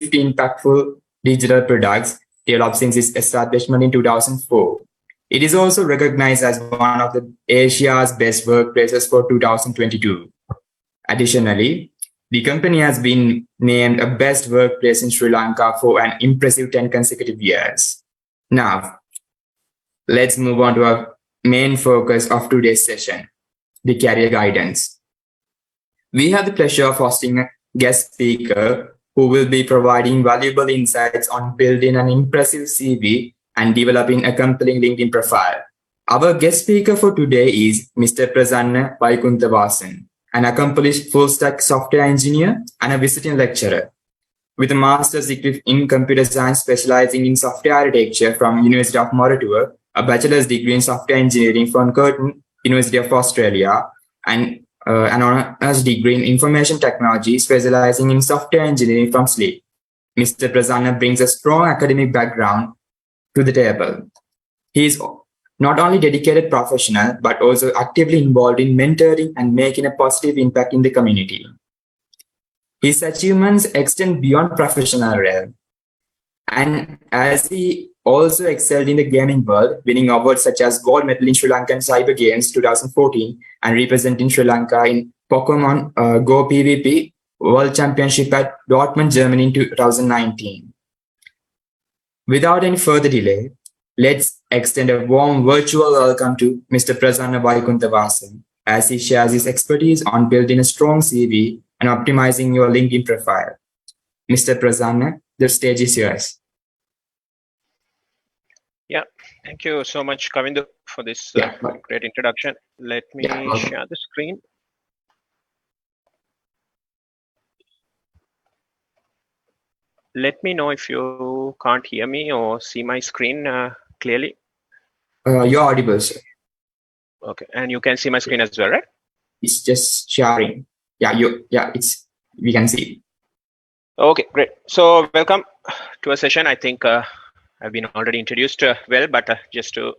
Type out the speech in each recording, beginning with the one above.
impactful digital products developed since its establishment in 2004. It is also recognized as one of the Asia's best workplaces for 2022. Additionally, the company has been named a best workplace in Sri Lanka for an impressive 10 consecutive years. Now, let's move on to our main focus of today's session, the career guidance. We have the pleasure of hosting a guest speaker who will be providing valuable insights on building an impressive CV and developing a compelling LinkedIn profile. Our guest speaker for today is Mr. Prasanna Vaikuntavasan, an accomplished full-stack software engineer and a visiting lecturer. With a master's degree in computer science specializing in software architecture from University of Moratuwa, a bachelor's degree in software engineering from Curtin University of Australia, and an honor's degree in information technology specializing in software engineering from SLEEP. Mr. Prasanna brings a strong academic background to the table. He is not only dedicated professional, but also actively involved in mentoring and making a positive impact in the community. His achievements extend beyond professional realm. And as he also excelled in the gaming world, winning awards such as Gold Medal in Sri Lankan Cyber Games 2014 and representing Sri Lanka in Pokemon Go PvP World Championship at Dortmund, Germany in 2019. Without any further delay, let's extend a warm virtual welcome to Mr. Prasanna Vaikuntavasan as he shares his expertise on building a strong CV and optimizing your LinkedIn profile. Mr. Prasanna, the stage is yours. Yeah, thank you so much, Kavindu, for this great introduction. Let me share the screen. Let me know if you can't hear me or see my screen clearly. You're audible, sir. Okay, and you can see my screen as well, right? It's just sharing. We can see. Okay, great. So welcome to a session. I think I've been already introduced well, but just to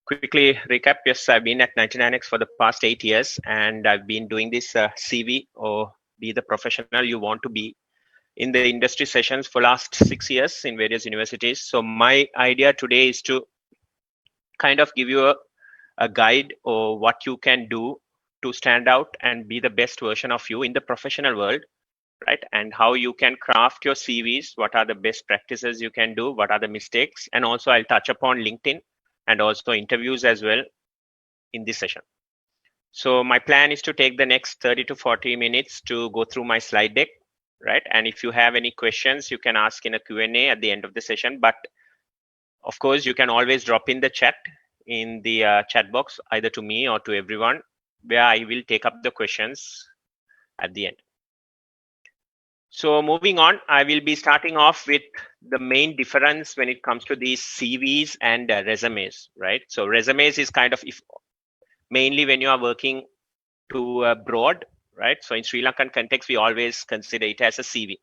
quickly recap, yes, I've been at 99X for the past 8 years, and I've been doing this CV or be the professional you want to be in the industry sessions for last 6 years in various universities. So my idea today is to kind of give you a guide or what you can do to stand out and be the best version of you in the professional world, right? And how you can craft your CVs, what are the best practices you can do, what are the mistakes, and also I'll touch upon LinkedIn and also interviews as well in this session. So my plan is to take the next 30 to 40 minutes to go through my slide deck, right? And if you have any questions, you can ask in a Q&A at the end of the session. But of course, you can always drop in the chat in the chat box, either to me or to everyone, where I will take up the questions at the end. So moving on, I will be starting off with the main difference when it comes to these CVs and resumes, right? So resumes is kind of mainly when you are working to abroad, right? So in Sri Lankan context, we always consider it as a CV.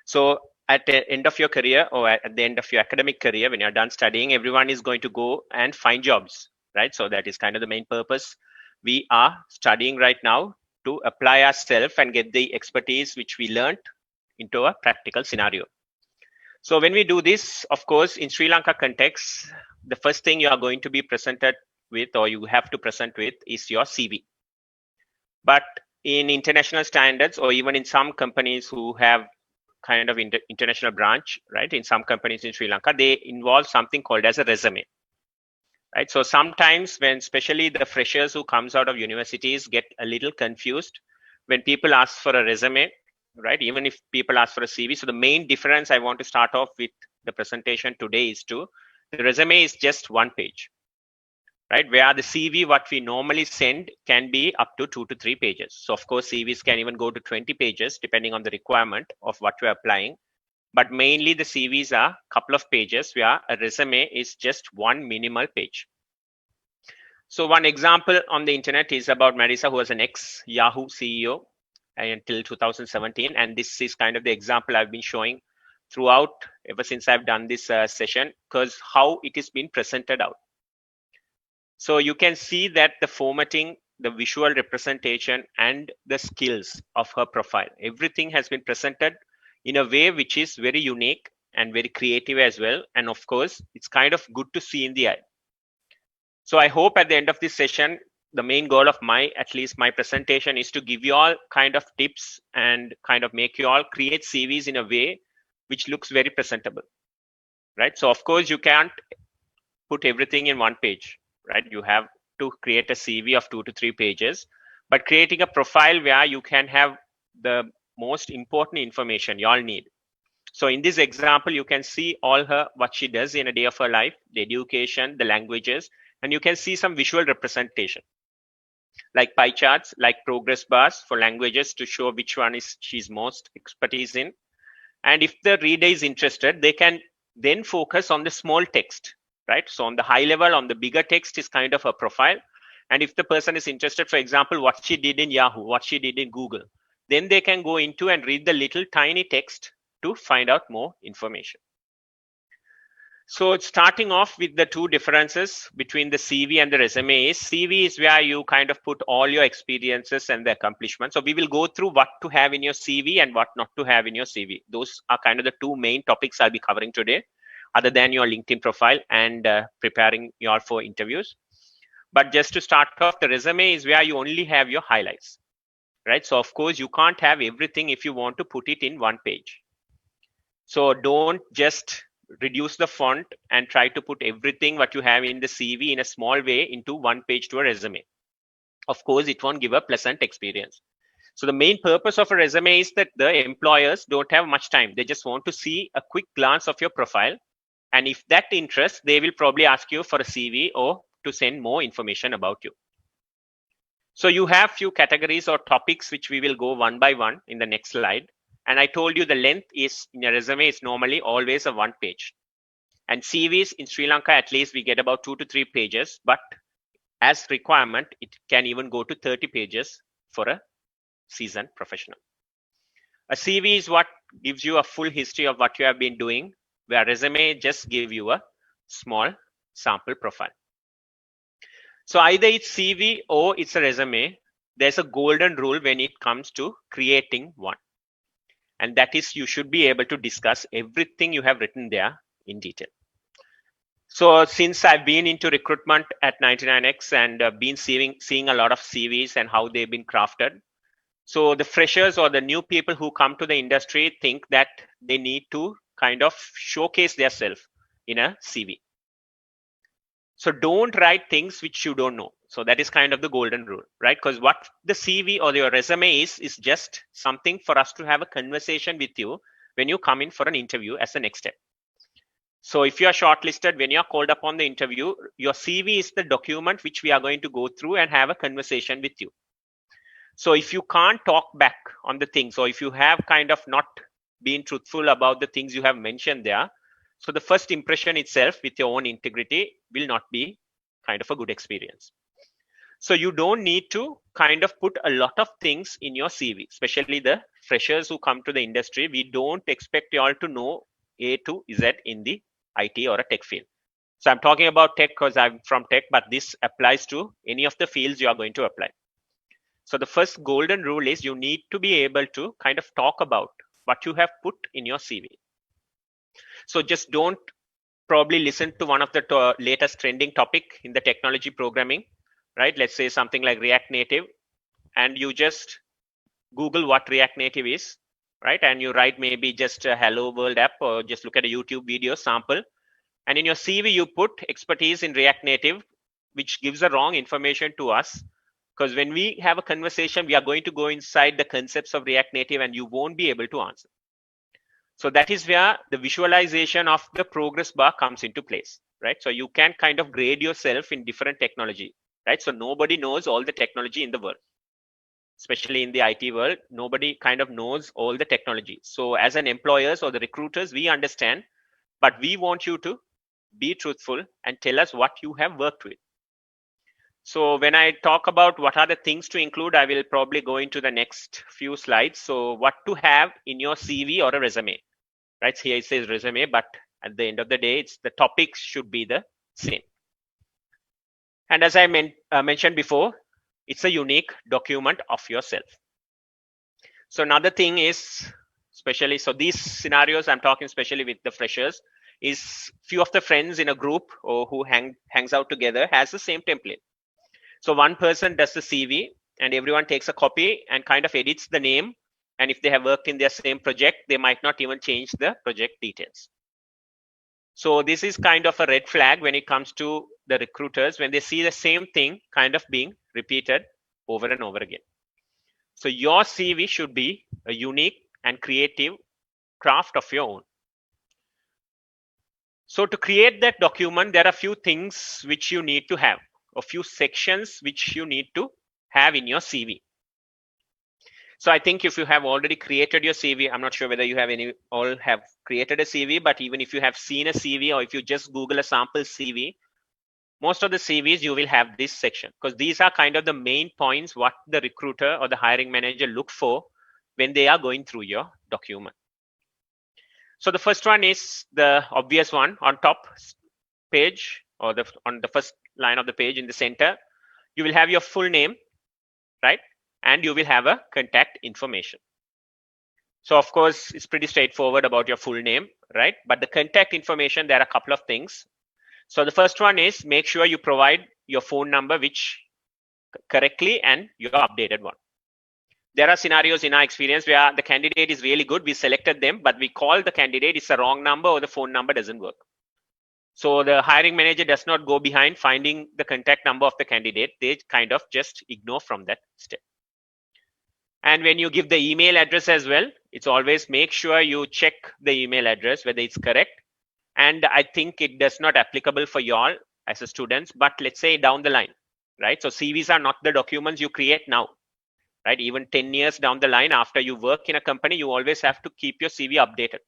So at the end of your career or at the end of your academic career, when you're done studying, everyone is going to go and find jobs, right? So that is kind of the main purpose. We are studying right now to apply ourselves and get the expertise which we learned into a practical scenario. So when we do this, of course, in Sri Lanka context, the first thing you are going to be presented with or you have to present with is your CV. But in international standards or even in some companies who have kind of international branch, right? In some companies in Sri Lanka, they involve something called as a resume. Right. So sometimes when especially the freshers who comes out of universities get a little confused when people ask for a resume, right? Even if people ask for a CV. So the main difference I want to start off with the presentation today is the resume is just one page, right? Where the CV, what we normally send can be up to 2 to 3 pages. So of course, CVs can even go to 20 pages depending on the requirement of what we're applying. But mainly the CVs are a couple of pages where a resume is just one minimal page. So one example on the internet is about Marisa, who was an ex-Yahoo CEO until 2017. And this is kind of the example I've been showing throughout ever since I've done this session, because how it is being presented out. So you can see that the formatting, the visual representation, and the skills of her profile, everything has been presented in a way which is very unique and very creative as well. And of course, it's kind of good to see in the eye. So I hope at the end of this session, the main goal of at least my presentation, is to give you all kind of tips and kind of make you all create CVs in a way which looks very presentable, right? So of course, you can't put everything in one page, right? You have to create a CV of 2 to 3 pages, but creating a profile where you can have the most important information you all need. So in this example, you can see all what she does in a day of her life, the education, the languages, and you can see some visual representation like pie charts, like progress bars for languages to show which one is she's most expertise in. And if the reader is interested, they can then focus on the small text, right? So on the high level, on the bigger text is kind of a profile. And if the person is interested, for example, what she did in Yahoo, what she did in Google, then they can go into and read the little tiny text to find out more information. So starting off with the two differences between the CV and the resume is CV is where you kind of put all your experiences and the accomplishments. So we will go through what to have in your CV and what not to have in your CV. Those are kind of the two main topics I'll be covering today, other than your LinkedIn profile and preparing you all for interviews. But just to start off, the resume is where you only have your highlights, right? So of course, you can't have everything if you want to put it in one page. So don't just reduce the font and try to put everything what you have in the CV in a small way into one page to a resume. Of course, it won't give a pleasant experience. So the main purpose of a resume is that the employers don't have much time. They just want to see a quick glance of your profile. And if that interests, they will probably ask you for a CV or to send more information about you. So you have few categories or topics which we will go one by one in the next slide. And I told you the length is in a resume is normally always a one page. And CVs in Sri Lanka, at least we get about 2 to 3 pages, but as requirement, it can even go to 30 pages for a seasoned professional. A CV is what gives you a full history of what you have been doing, where resume just give you a small sample profile. So either it's CV or it's a resume. There's a golden rule when it comes to creating one. And that is you should be able to discuss everything you have written there in detail. So since I've been into recruitment at 99X and been seeing a lot of CVs and how they've been crafted. So the freshers or the new people who come to the industry think that they need to kind of showcase themselves in a CV. So don't write things which you don't know. So that is kind of the golden rule, right? Because what the CV or your resume is just something for us to have a conversation with you when you come in for an interview as the next step. So if you are shortlisted, when you are called upon the interview, your CV is the document which we are going to go through and have a conversation with you. So if you can't talk back on the things, or if you have kind of not been truthful about the things you have mentioned there, so the first impression itself with your own integrity will not be kind of a good experience. So you don't need to kind of put a lot of things in your CV, especially the freshers who come to the industry. We don't expect you all to know A to Z in the IT or a tech field. So I'm talking about tech because I'm from tech, but this applies to any of the fields you are going to apply. So the first golden rule is you need to be able to kind of talk about what you have put in your CV. So just don't probably listen to one of the latest trending topic in the technology programming, right? Let's say something like React Native, and you just Google what React Native is, right? And you write maybe just a hello world app or just look at a YouTube video sample. And in your CV, you put expertise in React Native, which gives the wrong information to us. Because when we have a conversation, we are going to go inside the concepts of React Native and you won't be able to answer. So that is where the visualization of the progress bar comes into place, right? So you can kind of grade yourself in different technology, right? So nobody knows all the technology in the world, especially in the IT world. Nobody kind of knows all the technology. So as an employers or the recruiters, we understand, but we want you to be truthful and tell us what you have worked with. So when I talk about what are the things to include, I will probably go into the next few slides. So what to have in your CV or a resume, right? Here it says resume, but at the end of the day, the topics should be the same. And as I mentioned before, it's a unique document of yourself. So another thing is, especially, so these scenarios I'm talking especially with the freshers, is few of the friends in a group or who hangs out together has the same template. So one person does the CV and everyone takes a copy and kind of edits the name. And if they have worked in their same project, they might not even change the project details. So this is kind of a red flag when it comes to the recruiters when they see the same thing kind of being repeated over and over again. So your CV should be a unique and creative craft of your own. So to create that document, there are a few things which you need to have, a few sections which you need to have in your CV. So I think if you have already created your CV, I'm not sure whether you have all have created a CV, but even if you have seen a CV or if you just Google a sample CV, most of the CVs you will have this section because these are kind of the main points what the recruiter or the hiring manager look for when they are going through your document. So the first one is the obvious one on top page or on the first line of the page in the center, you will have your full name, right? And you will have a contact information. So of course, it's pretty straightforward about your full name, right? But the contact information, there are a couple of things. So the first one is make sure you provide your phone number, which correctly and your updated one. There are scenarios in our experience where the candidate is really good. We selected them, but we call the candidate, it's the wrong number or the phone number doesn't work. So the hiring manager does not go behind finding the contact number of the candidate. They kind of just ignore from that step. And when you give the email address as well, it's always make sure you check the email address, whether it's correct. And I think it does not applicable for y'all as a students, but let's say down the line, right? So CVs are not the documents you create now, right? Even 10 years down the line, after you work in a company, you always have to keep your CV updated.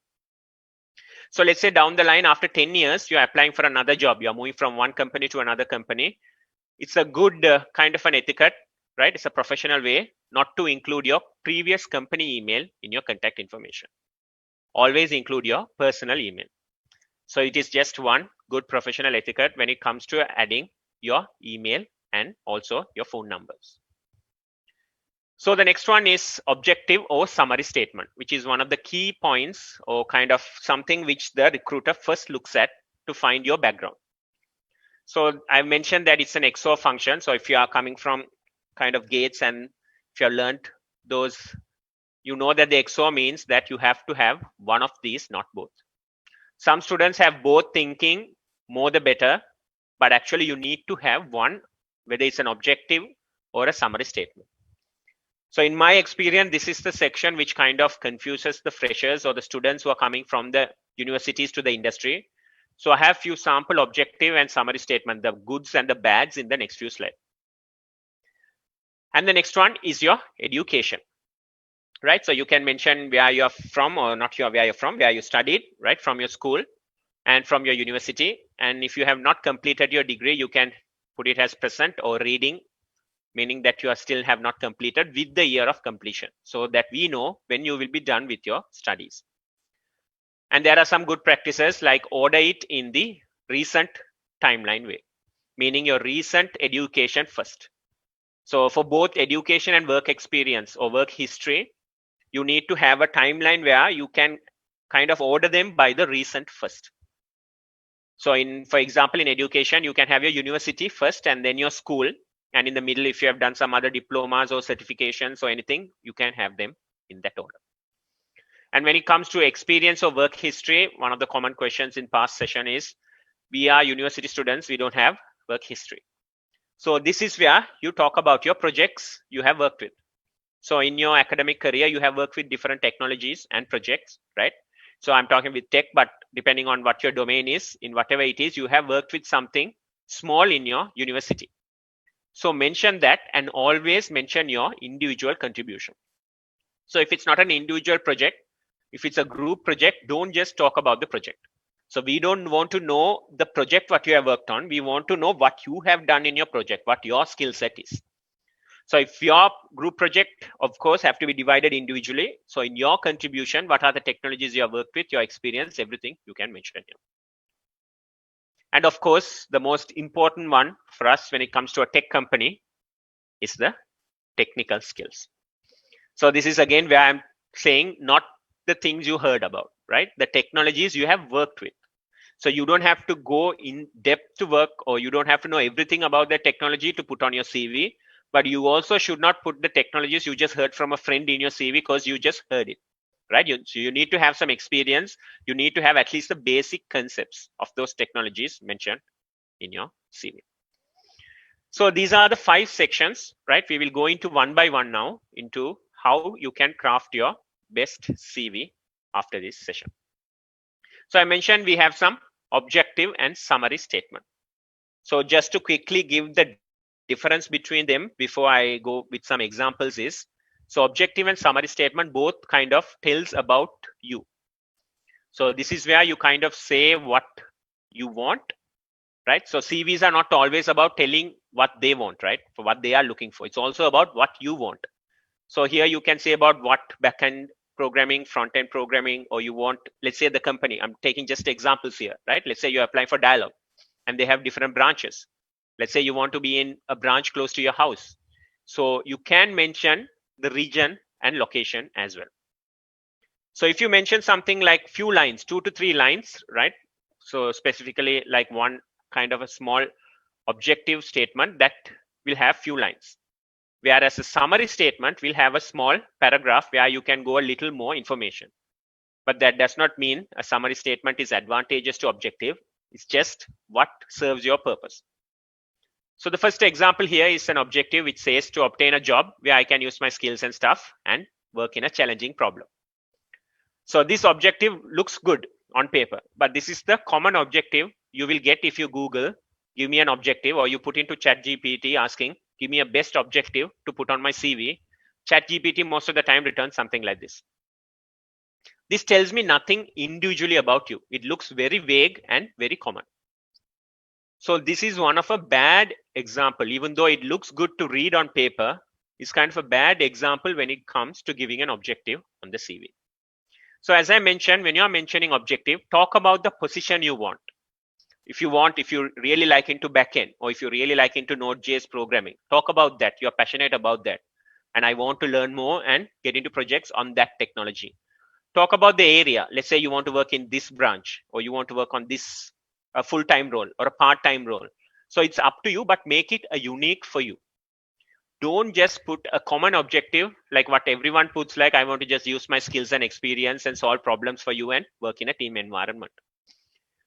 So let's say down the line, after 10 years, you're applying for another job. You're moving from one company to another company. It's a good kind of an etiquette, right? It's a professional way not to include your previous company email in your contact information. Always include your personal email. So it is just one good professional etiquette when it comes to adding your email and also your phone numbers. So the next one is objective or summary statement, which is one of the key points or kind of something which the recruiter first looks at to find your background. So I mentioned that it's an XOR function. So if you are coming from kind of gates and if you have learned those, you know that the XOR means that you have to have one of these, not both. Some students have both thinking more the better, but actually you need to have one, whether it's an objective or a summary statement. So in my experience, this is the section which kind of confuses the freshers or the students who are coming from the universities to the industry. So I have few sample objective and summary statement, the goods and the bads in the next few slides. And the next one is your education, right? So you can mention where you're from or not where you're from, where you studied, right? From your school and from your university. And if you have not completed your degree, you can put it as present or reading, meaning that you still have not completed with the year of completion, so that we know when you will be done with your studies. And there are some good practices like order it in the recent timeline way, meaning your recent education first. So for both education and work experience or work history, you need to have a timeline where you can kind of order them by the recent first. So for example, in education, you can have your university first and then your school. And in the middle, if you have done some other diplomas or certifications or anything, you can have them in that order. And when it comes to experience or work history, one of the common questions in past session is, we are university students, we don't have work history. So this is where you talk about your projects you have worked with. So in your academic career, you have worked with different technologies and projects, right? So I'm talking with tech, but depending on what your domain is, in whatever it is, you have worked with something small in your university. So mention that and always mention your individual contribution. So if it's not an individual project, if it's a group project, don't just talk about the project. So we don't want to know the project what you have worked on. We want to know what you have done in your project, what your skill set is. So if your group project, of course, have to be divided individually. So in your contribution, what are the technologies you have worked with, your experience, everything you can mention here. And of course, the most important one for us when it comes to a tech company is the technical skills. So this is again where I'm saying not the things you heard about, right? The technologies you have worked with. So you don't have to go in depth to work, or you don't have to know everything about the technology to put on your CV. But you also should not put the technologies you just heard from a friend in your CV because you just heard it, right? So you need to have some experience. You need to have at least the basic concepts of those technologies mentioned in your CV. So these are the 5 sections, right? We will go into one by one now into how you can craft your best CV after this session. So I mentioned we have some objective and summary statement. So just to quickly give the difference between them before I go with some examples is, so objective and summary statement both kind of tells about you. So this is where you kind of say what you want, right? So CVs are not always about telling what they want, right? For what they are looking for. It's also about what you want. So here you can say about what backend programming, front end programming, or you want, let's say the company, I'm taking just examples here, right? Let's say you're applying for Dialog and they have different branches. Let's say you want to be in a branch close to your house. So you can mention the region and location as well. So if you mention something like few lines, 2 to 3 lines, right? So specifically like one kind of a small objective statement that will have few lines. Whereas a summary statement will have a small paragraph where you can go a little more information. But that does not mean a summary statement is advantageous to objective. It's just what serves your purpose. So the first example here is an objective which says to obtain a job where I can use my skills and stuff and work in a challenging problem. So this objective looks good on paper, but this is the common objective you will get if you Google, give me an objective, or you put into ChatGPT asking, give me a best objective to put on my CV. ChatGPT most of the time returns something like this. This tells me nothing individually about you. It looks very vague and very common. So this is one of a bad example, even though it looks good to read on paper, it's kind of a bad example when it comes to giving an objective on the CV. So as I mentioned, when you're mentioning objective, talk about the position you want. If you really like into backend, or if you really like into Node.js programming, talk about that. You're passionate about that. And I want to learn more and get into projects on that technology. Talk about the area. Let's say you want to work in this branch, or you want to work on this a full-time role or a part-time role. So it's up to you, but make it a unique for you. Don't just put a common objective like what everyone puts, like I want to just use my skills and experience and solve problems for you and work in a team environment.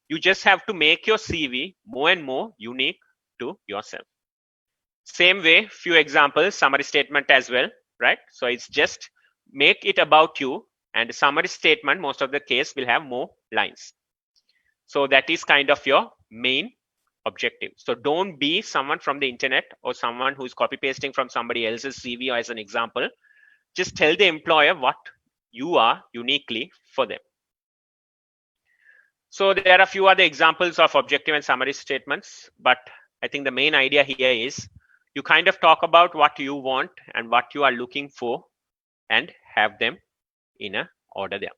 You just have to make your CV more and more unique to yourself. Same way, few examples, summary statement as well, right? So it's just make it about you, and the summary statement most of the case will have more lines. So that is kind of your main objective. So don't be someone from the internet or someone who's copy pasting from somebody else's CV as an example. Just tell the employer what you are uniquely for them. So there are a few other examples of objective and summary statements, but I think the main idea here is you kind of talk about what you want and what you are looking for and have them in a order there.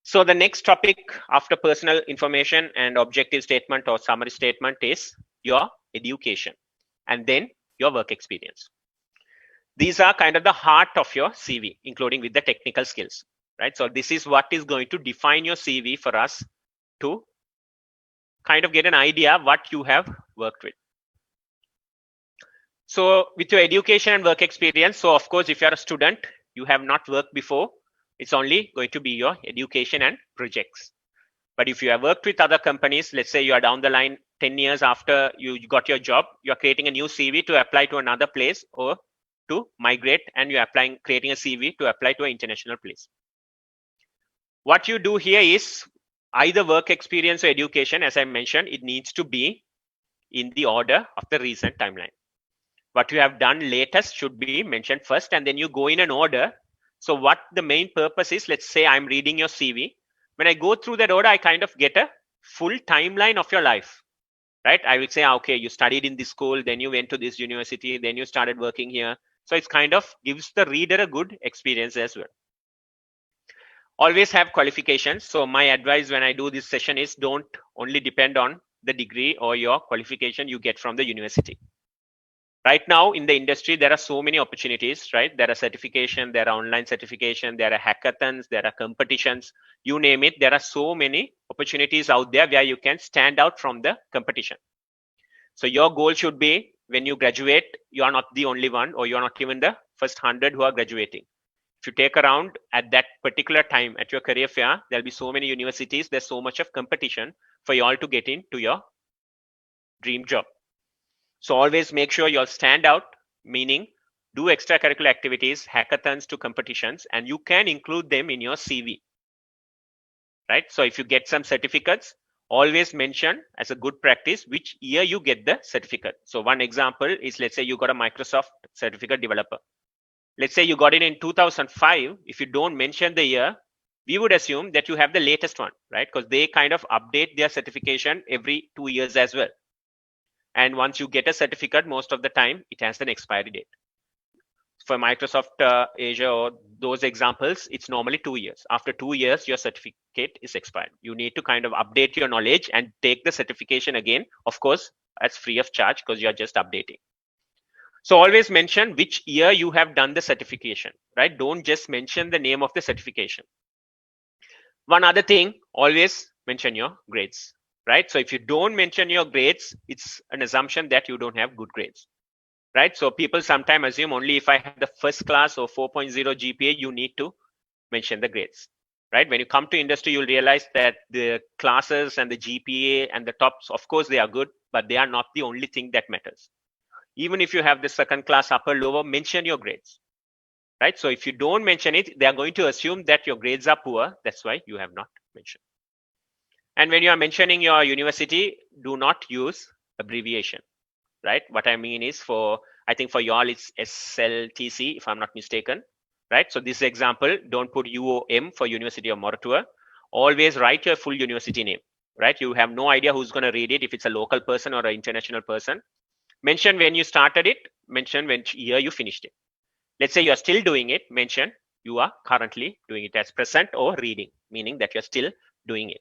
So the next topic after personal information and objective statement or summary statement is your education and then your work experience. These are kind of the heart of your CV, including with the technical skills, right? So this is what is going to define your CV for us to kind of get an idea what you have worked with. So with your education and work experience, so of course, if you're a student, you have not worked before, it's only going to be your education and projects. But if you have worked with other companies, let's say you are down the line 10 years after you got your job, you're creating a new CV to apply to another place or to migrate, and you're creating a CV to apply to an international place. What you do here is either work experience or education, as I mentioned, it needs to be in the order of the recent timeline. What you have done latest should be mentioned first, and then you go in an order. So what the main purpose is, let's say I'm reading your CV. When I go through that order, I kind of get a full timeline of your life, right? I will say, okay, you studied in this school, then you went to this university, then you started working here. So it's kind of gives the reader a good experience as well. Always have qualifications. So my advice when I do this session is don't only depend on the degree or your qualification you get from the university, Right now in the industry, there are so many opportunities, right? There are certification, there are online certification, there are hackathons, there are competitions, you name it. There are so many opportunities out there where you can stand out from the competition. So your goal should be, when you graduate, you are not the only one, or you are not even the first 100 who are graduating. If you take around at that particular time at your career fair, there'll be so many universities, there's so much of competition for you all to get into your dream job. So always make sure you'll stand out, meaning do extracurricular activities, hackathons to competitions, and you can include them in your CV, right? So if you get some certificates, always mention as a good practice which year you get the certificate. So one example is, let's say you got a Microsoft certificate developer. Let's say you got it in 2005. If you don't mention the year, we would assume that you have the latest one, right? Because they kind of update their certification every 2 years as well. And once you get a certificate, most of the time it has an expiry date. For Microsoft Azure or those examples, it's normally 2 years. After 2 years, your certificate is expired. You need to kind of update your knowledge and take the certification again, of course, as free of charge, because you're just updating. So always mention which year you have done the certification, right? Don't just mention the name of the certification. One other thing, always mention your grades, right? So if you don't mention your grades, it's an assumption that you don't have good grades, right? So people sometimes assume only if I have the first class or 4.0 GPA, you need to mention the grades, right? When you come to industry, you'll realize that the classes and the GPA and the tops, of course, they are good, but they are not the only thing that matters. Even if you have the second class, upper, lower, mention your grades, right? So if you don't mention it, they are going to assume that your grades are poor. That's why you have not mentioned. And when you are mentioning your university, do not use abbreviation, right? What I mean is, I think for y'all it's SLTC, if I'm not mistaken, right? So this example, don't put UOM for University of Moratuwa. Always write your full university name, right? You have no idea who's going to read it, if it's a local person or an international person. Mention when you started it, mention which year you finished it. Let's say you're still doing it, mention you are currently doing it as present or reading, meaning that you're still doing it.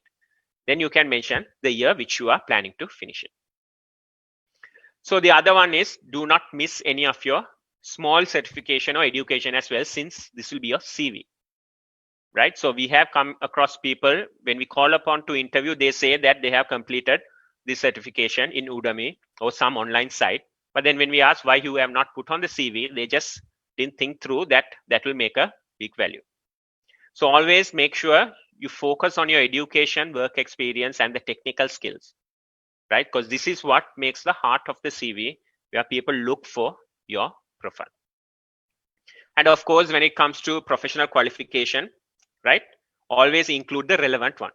Then you can mention the year which you are planning to finish it. So the other one is, do not miss any of your small certification or education as well, since this will be your CV, right? So we have come across people, when we call upon to interview, they say that they have completed this certification in Udemy or some online site. But then when we ask why you have not put on the CV, they just didn't think through that will make a big value. So always make sure you focus on your education, work experience, and the technical skills, right? Because this is what makes the heart of the CV, where people look for your profile. And of course, when it comes to professional qualification, right, always include the relevant one,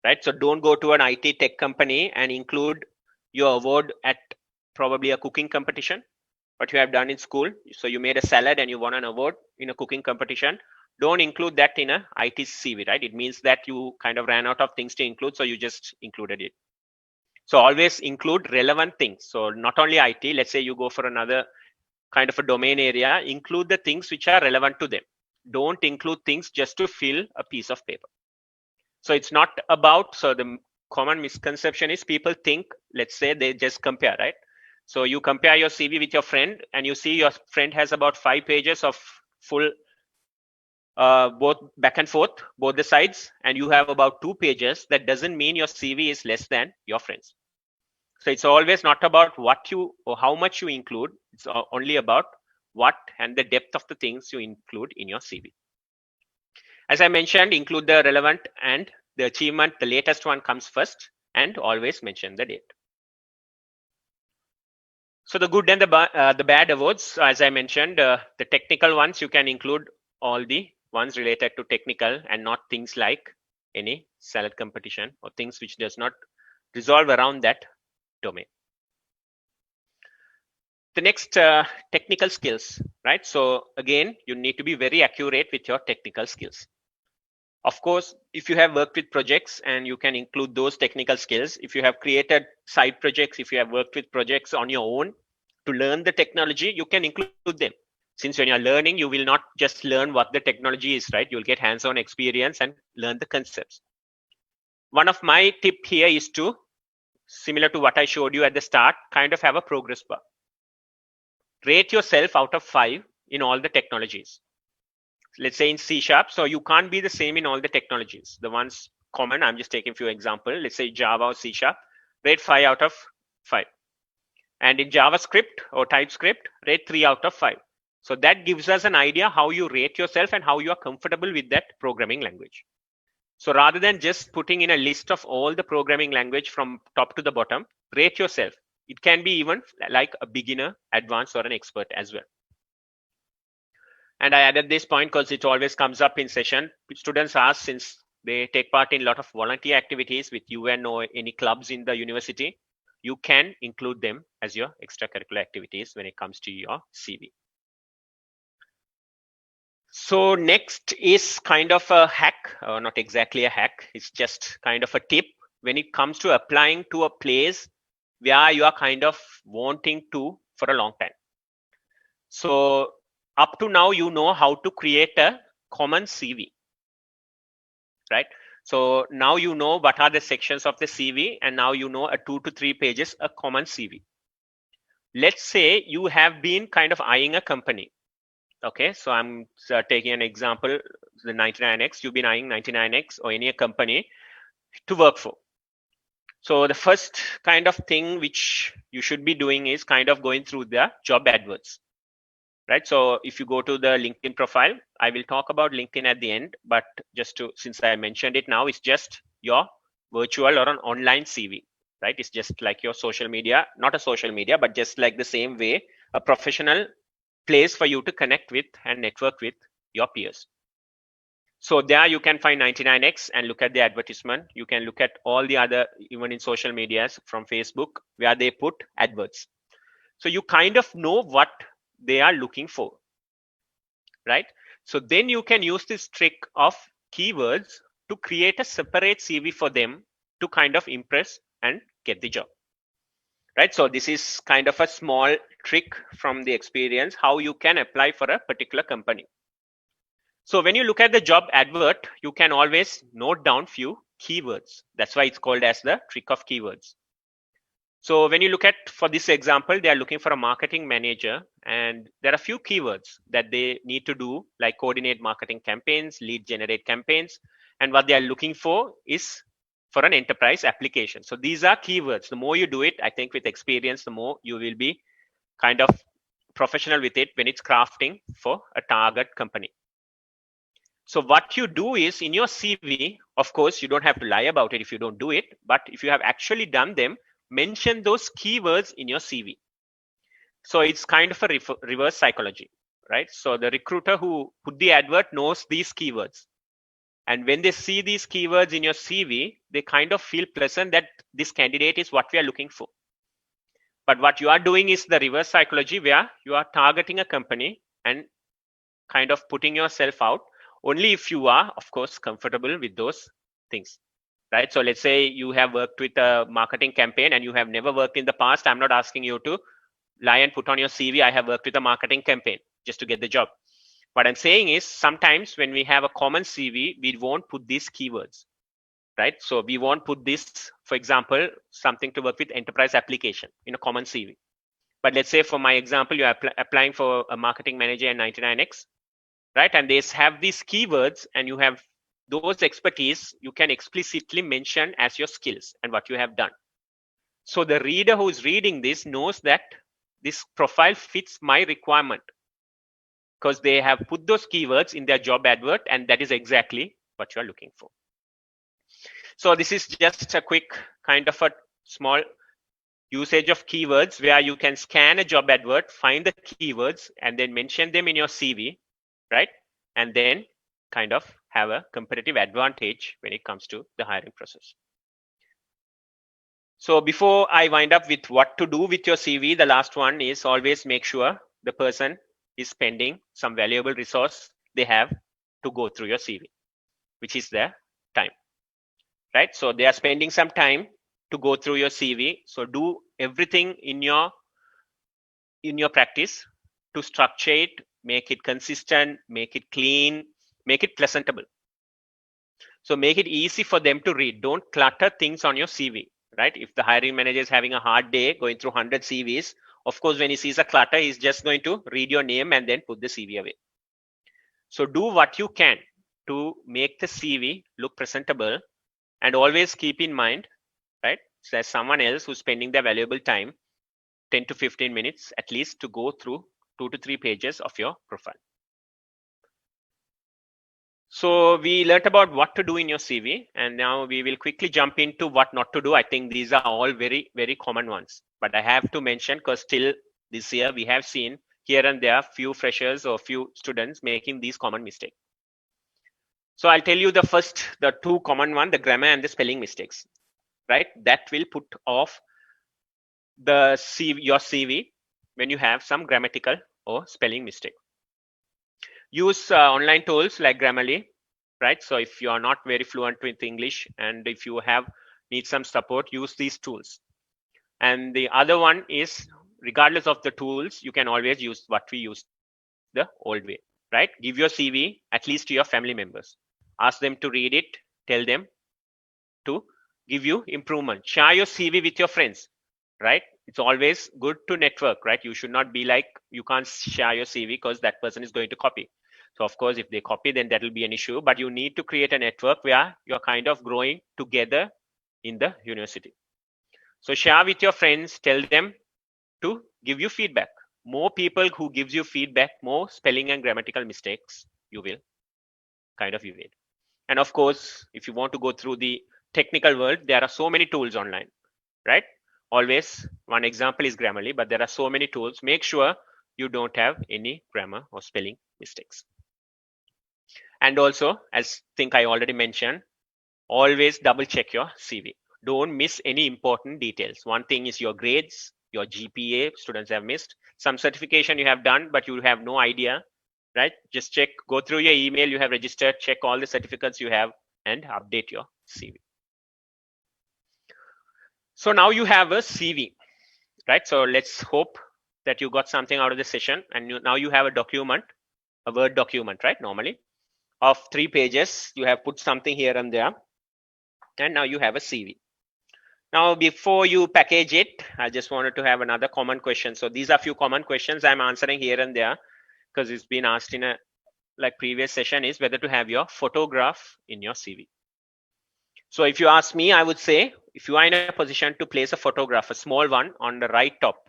right? So don't go to an IT tech company and include your award at probably a cooking competition, what you have done in school. So you made a salad and you won an award in a cooking competition. Don't include that in a IT CV, right? It means that you kind of ran out of things to include, so you just included it. So always include relevant things. So not only IT, let's say you go for another kind of a domain area, include the things which are relevant to them. Don't include things just to fill a piece of paper. So it's not about, so the common misconception is people think, let's say they just compare, right? So you compare your CV with your friend and you see your friend has about 5 pages of full both back and forth, both the sides, and you have about 2 pages. That doesn't mean your CV is less than your friends. So it's always not about what you or how much you include. It's only about what and the depth of the things you include in your CV. As I mentioned, include the relevant and the achievement. The latest one comes first, and always mention the date. So the good and the bad awards, as I mentioned, the technical ones, you can include all the ones related to technical and not things like any salad competition or things which does not resolve around that domain. The next, technical skills, right? So again, you need to be very accurate with your technical skills. Of course, if you have worked with projects, and you can include those technical skills. If you have created side projects, if you have worked with projects on your own to learn the technology, you can include them. Since when you're learning, you will not just learn what the technology is, right? You'll get hands-on experience and learn the concepts. One of my tip here is to, similar to what I showed you at the start, kind of have a progress bar. rate yourself out of 5 in all the technologies. Let's say in C#, so you can't be the same in all the technologies. The ones common, I'm just taking a few examples. Let's say Java or C#, rate 5 out of 5. And in JavaScript or TypeScript, rate 3 out of 5. So that gives us an idea how you rate yourself and how you are comfortable with that programming language. So rather than just putting in a list of all the programming language from top to the bottom, rate yourself. It can be even like a beginner, advanced, or an expert as well. And I added this point because it always comes up in session. Students ask, since they take part in a lot of volunteer activities with UN or any clubs in the university, you can include them as your extracurricular activities when it comes to your CV. So next is kind of a hack, or not exactly a hack. It's just kind of a tip when it comes to applying to a place where you are kind of wanting to for a long time. So up to now, you know how to create a common CV, right? So now you know what are the sections of the CV, and now you know a 2 to 3 pages, a common CV. Let's say you have been kind of eyeing a company. Okay, so I'm taking an example, the 99X, you've been eyeing 99X or any company to work for. So the first kind of thing which you should be doing is kind of going through the job adverts, right? So if you go to the LinkedIn profile, I will talk about LinkedIn at the end, but just to, since I mentioned it now, it's just your virtual or an online CV, right? It's just like your social media, not a social media, but just like the same way, a professional place for you to connect with and network with your peers. So there you can find 99X and look at the advertisement. You can look at all the other, even in social medias from Facebook, where they put adverts. So you kind of know what they are looking for, right? So then you can use this trick of keywords to create a separate CV for them to kind of impress and get the job, right? So this is kind of a small trick from the experience, how you can apply for a particular company. So when you look at the job advert, you can always note down few keywords. That's why it's called as the trick of keywords. So when you look at, for this example, they are looking for a marketing manager, and there are few keywords that they need to do, like coordinate marketing campaigns, lead generate campaigns, and what they are looking for is for an enterprise application. So these are keywords. The more you do it, I think with experience, the more you will be kind of professional with it when it's crafting for a target company. So what you do is, in your CV, of course, you don't have to lie about it if you don't do it, but if you have actually done them, mention those keywords in your CV. So it's kind of a reverse psychology, right? So the recruiter who put the advert knows these keywords. And when they see these keywords in your CV, they kind of feel pleasant that this candidate is what we are looking for. But what you are doing is the reverse psychology, where you are targeting a company and kind of putting yourself out only if you are, of course, comfortable with those things, right? So let's say you have worked with a marketing campaign and you have never worked in the past. I'm not asking you to lie and put on your CV, I have worked with a marketing campaign, just to get the job. What I'm saying is, sometimes when we have a common CV, we won't put these keywords, right? So we won't put this, for example, something to work with enterprise application in a common CV. But let's say for my example, you're applying for a marketing manager in 99X, right? And they have these keywords and you have those expertise, you can explicitly mention as your skills and what you have done. So the reader who is reading this knows that this profile fits my requirement because they have put those keywords in their job advert, and that is exactly what you are looking for. So this is just a quick kind of a small usage of keywords where you can scan a job advert, find the keywords, and then mention them in your CV, right? And then kind of have a competitive advantage when it comes to the hiring process. So before I wind up with what to do with your CV, the last one is always make sure the person is spending some valuable resource they have to go through your CV, which is their time, right? So they are spending some time to go through your CV. So do everything in your practice to structure it, make it consistent, make it clean, make it pleasantable. So make it easy for them to read. Don't clutter things on your CV, right? If the hiring manager is having a hard day going through 100 CVs, Of course, when he sees a clutter, he's just going to read your name and then put the CV away. So do what you can to make the CV look presentable, and always keep in mind, right? So there's someone else who's spending their valuable time, 10 to 15 minutes at least, to go through 2 to 3 pages of your profile. So we learned about what to do in your CV, and now we will quickly jump into what not to do. I think these are all very, very common ones, but I have to mention because still this year we have seen here and there few freshers or few students making these common mistakes. So I'll tell you the two common one, the grammar and the spelling mistakes, right? That will put off the your CV when you have some grammatical or spelling mistake. Use online tools like Grammarly, right? So if you are not very fluent with English and if you need some support, use these tools. And the other one is, regardless of the tools, you can always use what we use the old way, right? Give your CV at least to your family members. Ask them to read it, tell them to give you improvement. Share your CV with your friends, right? It's always good to network, right? You should not be like, you can't share your CV because that person is going to copy. So of course, if they copy, then that will be an issue, but you need to create a network where you're kind of growing together in the university. So share with your friends, tell them to give you feedback. More people who gives you feedback, more spelling and grammatical mistakes you will kind of evade. And of course, if you want to go through the technical world, there are so many tools online, right? Always one example is Grammarly, but there are so many tools. Make sure you don't have any grammar or spelling mistakes. And also, as I think I already mentioned, always double check your CV. Don't miss any important details. One thing is your grades, your GPA, students have missed. Some certification you have done, but you have no idea, right? Just check, go through your email you have registered, check all the certificates you have, and update your CV. So now you have a CV, right? So let's hope that you got something out of the session, and now you have a document, a Word document, right? Normally of 3 pages, you have put something here and there, and now you have a CV. Now, before you package it, I just wanted to have another common question. So these are few common questions I'm answering here and there because it's been asked in a like previous session, is whether to have your photograph in your CV. So if you ask me, I would say if you are in a position to place a photograph, a small one on the right top,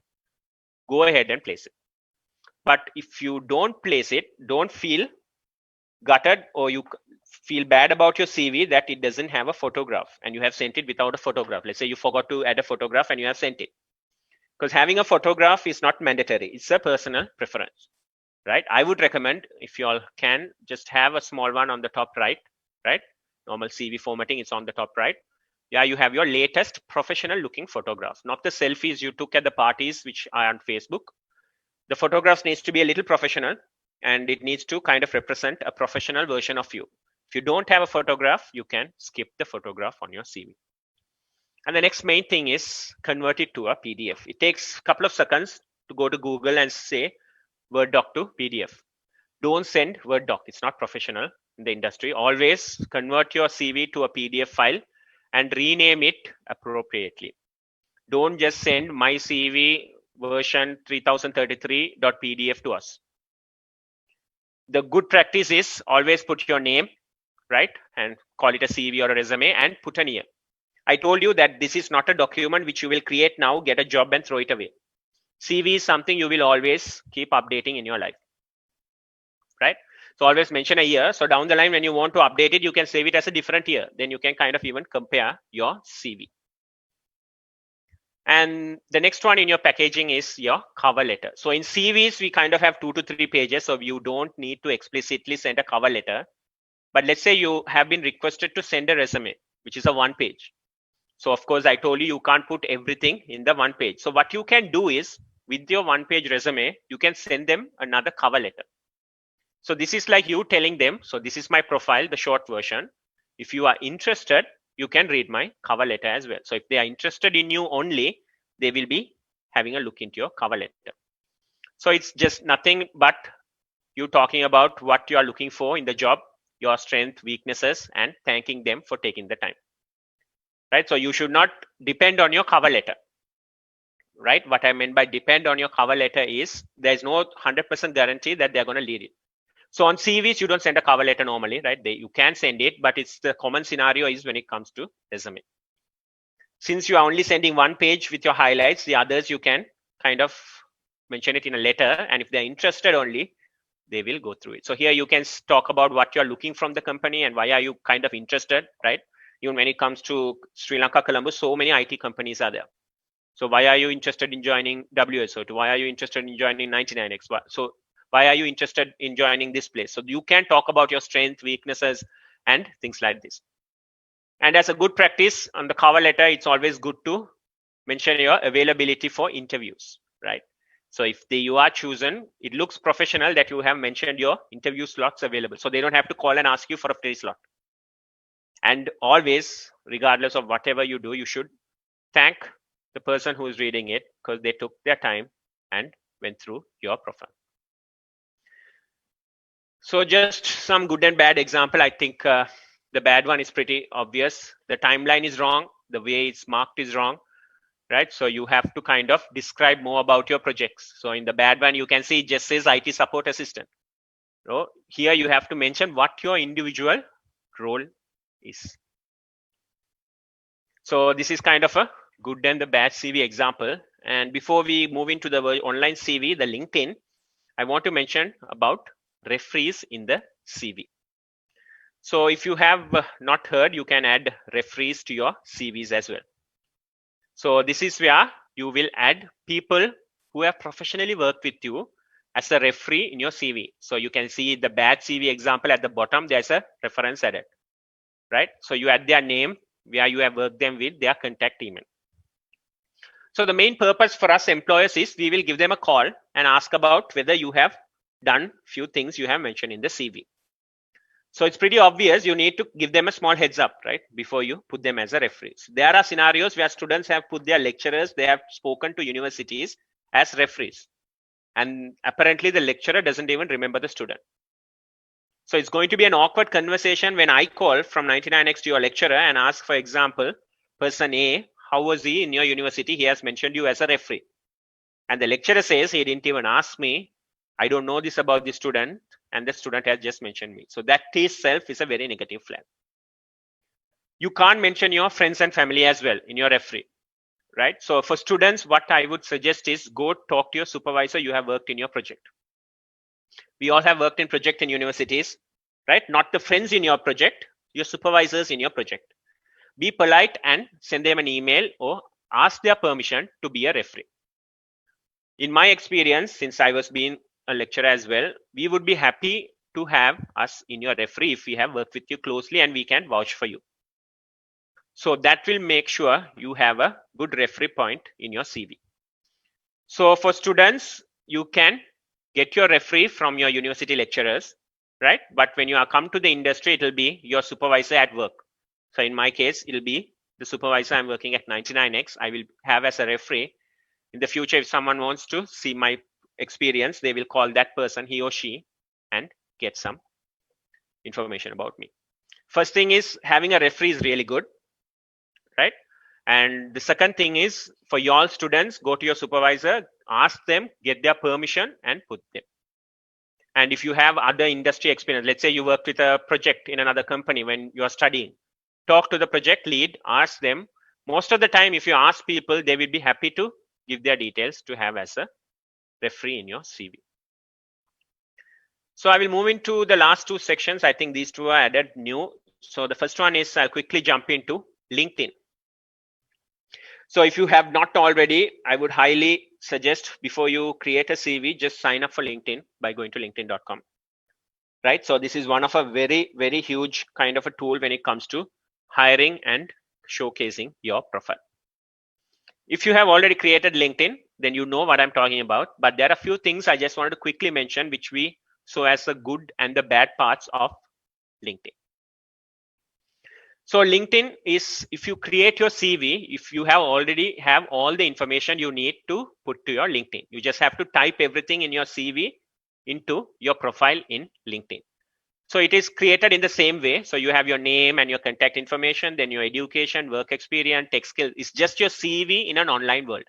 go ahead and place it. But if you don't place it, don't feel gutted or you feel bad about your CV that it doesn't have a photograph and you have sent it without a photograph. Let's say you forgot to add a photograph and you have sent it. Because having a photograph is not mandatory. It's a personal preference, right? I would recommend, if you all can, just have a small one on the top right, right? Normal CV formatting is on the top right. Yeah, you have your latest professional looking photograph, not the selfies you took at the parties which are on Facebook. The photographs needs to be a little professional and it needs to kind of represent a professional version of you. If you don't have a photograph, you can skip the photograph on your CV. And the next main thing is convert it to a PDF. It takes a couple of seconds to go to Google and say Word doc to PDF. Don't send Word doc. It's not professional in the industry. Always convert your CV to a PDF file and rename it appropriately. Don't just send my CV version 3033.pdf to us. The good practice is always put your name, right? And call it a CV or a resume and put an year. I told you that this is not a document which you will create now, get a job and throw it away. CV is something you will always keep updating in your life, right? So always mention a year. So down the line, when you want to update it, you can save it as a different year. Then you can kind of even compare your CV. And the next one in your packaging is your cover letter. So in CVs, we kind of have 2 to 3 pages. So you don't need to explicitly send a cover letter. But let's say you have been requested to send a resume, which is a 1 page. So of course, I told you can't put everything in the 1 page. So what you can do is with your 1 page resume, you can send them another cover letter. So this is like you telling them, so this is my profile, the short version. If you are interested, you can read my cover letter as well. So if they are interested in you only, they will be having a look into your cover letter. So it's just nothing but you talking about what you are looking for in the job, your strength, weaknesses, and thanking them for taking the time. Right? So you should not depend on your cover letter. right? What I meant by depend on your cover letter is there's no 100% guarantee that they're going to lead it. So on CVs, you don't send a cover letter normally, right? You can send it, but it's the common scenario is when it comes to resume. Since you are only sending one page with your highlights, the others you can kind of mention it in a letter, and if they're interested only, they will go through it. So here you can talk about what you're looking from the company and why are you kind of interested, right? Even when it comes to Sri Lanka, Colombo, so many IT companies are there. So why are you interested in joining WSO2? Why are you interested in joining 99X? So why are you interested in joining this place? So you can talk about your strengths, weaknesses, and things like this. And as a good practice on the cover letter, it's always good to mention your availability for interviews, right? So if you are chosen, it looks professional that you have mentioned your interview slots available. So they don't have to call and ask you for a free slot. And always, regardless of whatever you do, you should thank the person who is reading it because they took their time and went through your profile. So just some good and bad example. I think the bad one is pretty obvious. The timeline is wrong. The way it's marked is wrong, right? So you have to kind of describe more about your projects. So in the bad one, you can see it just says IT support assistant. So here you have to mention what your individual role is. So this is kind of a good and the bad CV example. And before we move into the online CV, the LinkedIn, I want to mention about referees in the CV. So if you have not heard, you can add referees to your CVs as well. So this is where you will add people who have professionally worked with you as a referee in your CV. So you can see the bad CV example at the bottom, there's a reference added, right? So you add their name, where you have worked them with, their contact email. So the main purpose for us employers is we will give them a call and ask about whether you have done few things you have mentioned in the CV. So it's pretty obvious you need to give them a small heads up, right, before you put them as a referees. There are scenarios where students have put their lecturers, they have spoken to universities as referees. And apparently the lecturer doesn't even remember the student. So it's going to be an awkward conversation when I call from 99X to your lecturer and ask, for example, person A, how was he in your university? He has mentioned you as a referee. And the lecturer says he didn't even ask me. I don't know this about the student, and the student has just mentioned me. So that itself is a very negative flag. You can't mention your friends and family as well in your referee, right? So for students, what I would suggest is go talk to your supervisor you have worked in your project. We all have worked in project in universities, right? Not the friends in your project, your supervisors in your project. Be polite and send them an email or ask their permission to be a referee. In my experience, since I was being a lecturer as well, we would be happy to have us in your referee if we have worked with you closely and we can vouch for you. So that will make sure you have a good referee point in your CV. So for students, you can get your referee from your university lecturers, right? But when you are come to the industry, it will be your supervisor at work. So in my case, it'll be the supervisor I'm working at 99X. I will have as a referee. In the future, if someone wants to see my experience, they will call that person, he or she, and get some information about me. First thing is having a referee is really good, right? And the second thing is for your students, go to your supervisor, ask them, get their permission and put them. And if you have other industry experience, let's say you worked with a project in another company when you're studying, talk to the project lead, ask them. Most of the time, if you ask people, they will be happy to give their details to have as a referee in your CV. So I will move into the last two sections. I think these two are added new. So the first one is I'll quickly jump into LinkedIn. So if you have not already, I would highly suggest before you create a CV, just sign up for LinkedIn by going to linkedin.com. Right. So this is one of a very, very huge kind of a tool when it comes to hiring and showcasing your profile. If you have already created LinkedIn, then you know what I'm talking about. But there are a few things I just wanted to quickly mention, which we saw as the good and the bad parts of LinkedIn. So LinkedIn is, if you create your CV, if you have already have all the information you need to put to your LinkedIn, you just have to type everything in your CV into your profile in LinkedIn. So it is created in the same way. So you have your name and your contact information, then your education, work experience, tech skills. It's just your CV in an online world.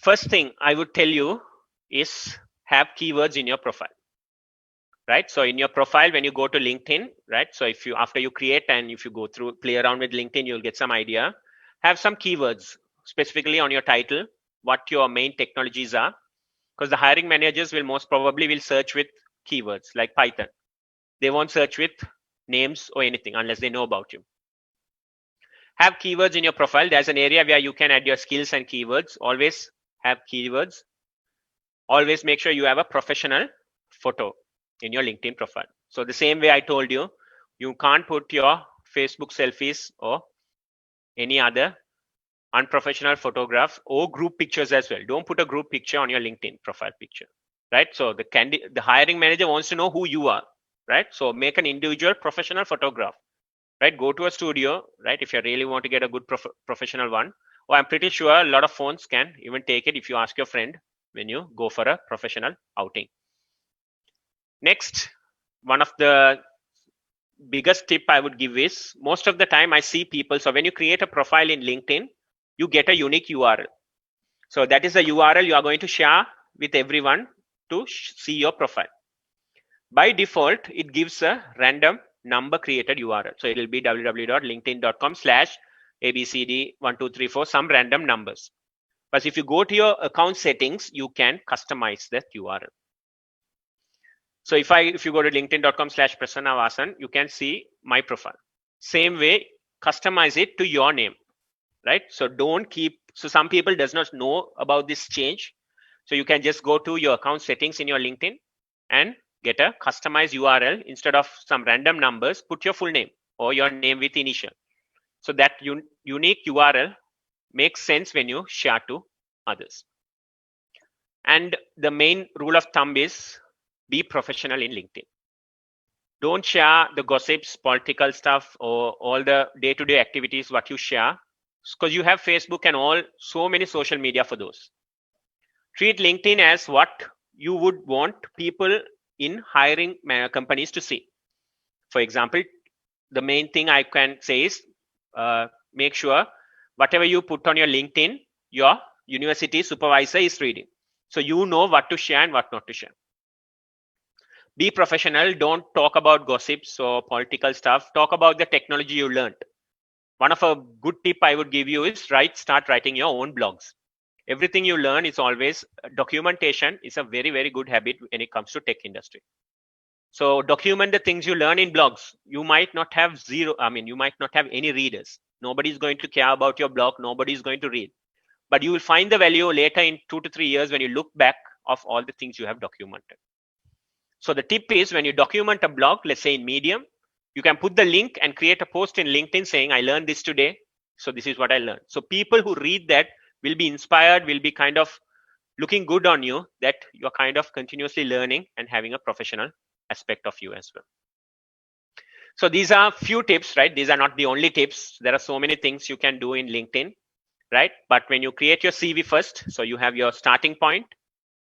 First thing I would tell you is have keywords in your profile, right? So in your profile, when you go to LinkedIn, right? So if you, after you create and if you go through, play around with LinkedIn, you'll get some idea. Have some keywords specifically on your title, what your main technologies are, because the hiring managers will most probably will search with keywords like Python. They won't search with names or anything unless they know about you. Have keywords in your profile. There's an area where you can add your skills and keywords. Always have keywords. Always make sure you have a professional photo in your LinkedIn profile. So the same way I told you, you can't put your Facebook selfies or any other unprofessional photographs or group pictures as well. Don't put a group picture on your LinkedIn profile picture, right? So the hiring manager wants to know who you are, right? So make an individual professional photograph, right? Go to a studio, right? If you really want to get a good professional one, or I'm pretty sure a lot of phones can even take it if you ask your friend when you go for a professional outing. Next, one of the biggest tip I would give is, most of the time I see people, so when you create a profile in LinkedIn, you get a unique URL. So that is the URL you are going to share with everyone to see your profile. By default, it gives a random number created URL. So it will be www.linkedin.com/abcd1234, some random numbers. But if you go to your account settings, you can customize that URL. So if you go to linkedin.com/prasanna, you can see my profile. Same way, customize it to your name, right? So don't keep, so some people does not know about this change. So you can just go to your account settings in your LinkedIn and get a customized URL. Instead of some random numbers, put your full name or your name with initial. So that unique URL makes sense when you share to others. And the main rule of thumb is be professional in LinkedIn. Don't share the gossips, political stuff, or all the day-to-day activities what you share, because you have Facebook and so many social media for those. Treat LinkedIn as what you would want people in hiring companies to see. For example, the main thing I can say is make sure whatever you put on your LinkedIn, your university supervisor is reading. So you know what to share and what not to share. Be professional. Don't talk about gossips or political stuff. Talk about the technology you learned. One of a good tip I would give you is start writing your own blogs. Everything you learn is always documentation is a very, very good habit when it comes to tech industry. So document the things you learn in blogs. You might not have you might not have any readers. Nobody's going to care about your blog. Nobody's going to read. But you will find the value later in 2 to 3 years when you look back of all the things you have documented. So the tip is, when you document a blog, let's say in Medium, you can put the link and create a post in LinkedIn saying, I learned this today. So this is what I learned. So people who read that will be inspired, will be kind of looking good on you, that you're kind of continuously learning and having a professional aspect of you as well. So these are few tips, right? These are not the only tips. There are so many things you can do in LinkedIn, right? But when you create your CV first, so you have your starting point,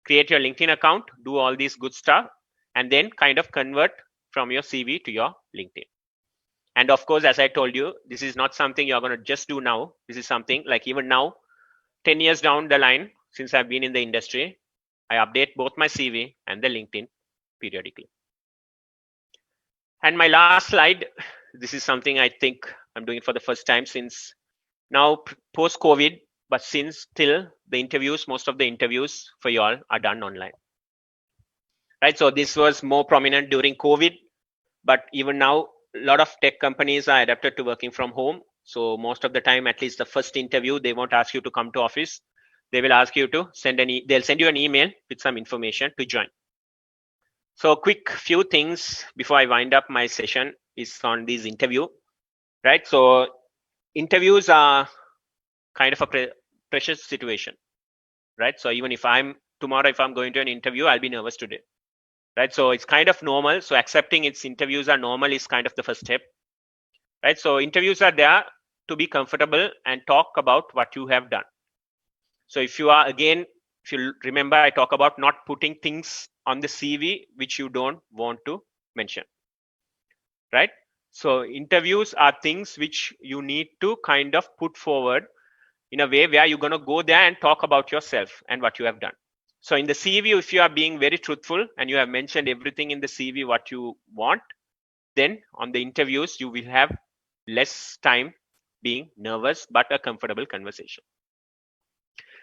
create your LinkedIn account, do all these good stuff, and then kind of convert from your CV to your LinkedIn. And of course, as I told you, this is not something you're going to just do now. This is something like, even now, 10 years down the line, since I've been in the industry, I update both my CV and the LinkedIn periodically. And my last slide, this is something I think I'm doing for the first time since now post-COVID, but since till the interviews, most of the interviews for you all are done online. Right, so this was more prominent during COVID, but even now, a lot of tech companies are adapted to working from home. So most of the time, at least the first interview, they won't ask you to come to office. They will ask you to they'll send you an email with some information to join. So quick few things before I wind up my session is on this interview, right? So interviews are kind of a precious situation, right? So even if tomorrow, if I'm going to an interview, I'll be nervous today. Right, so it's kind of normal. So accepting its interviews are normal is kind of the first step. Right, so interviews are there to be comfortable and talk about what you have done. So if you remember, I talk about not putting things on the CV which you don't want to mention. Right, so interviews are things which you need to kind of put forward in a way where you're going to go there and talk about yourself and what you have done. So in the CV, if you are being very truthful and you have mentioned everything in the CV what you want, then on the interviews you will have less time being nervous but a comfortable conversation.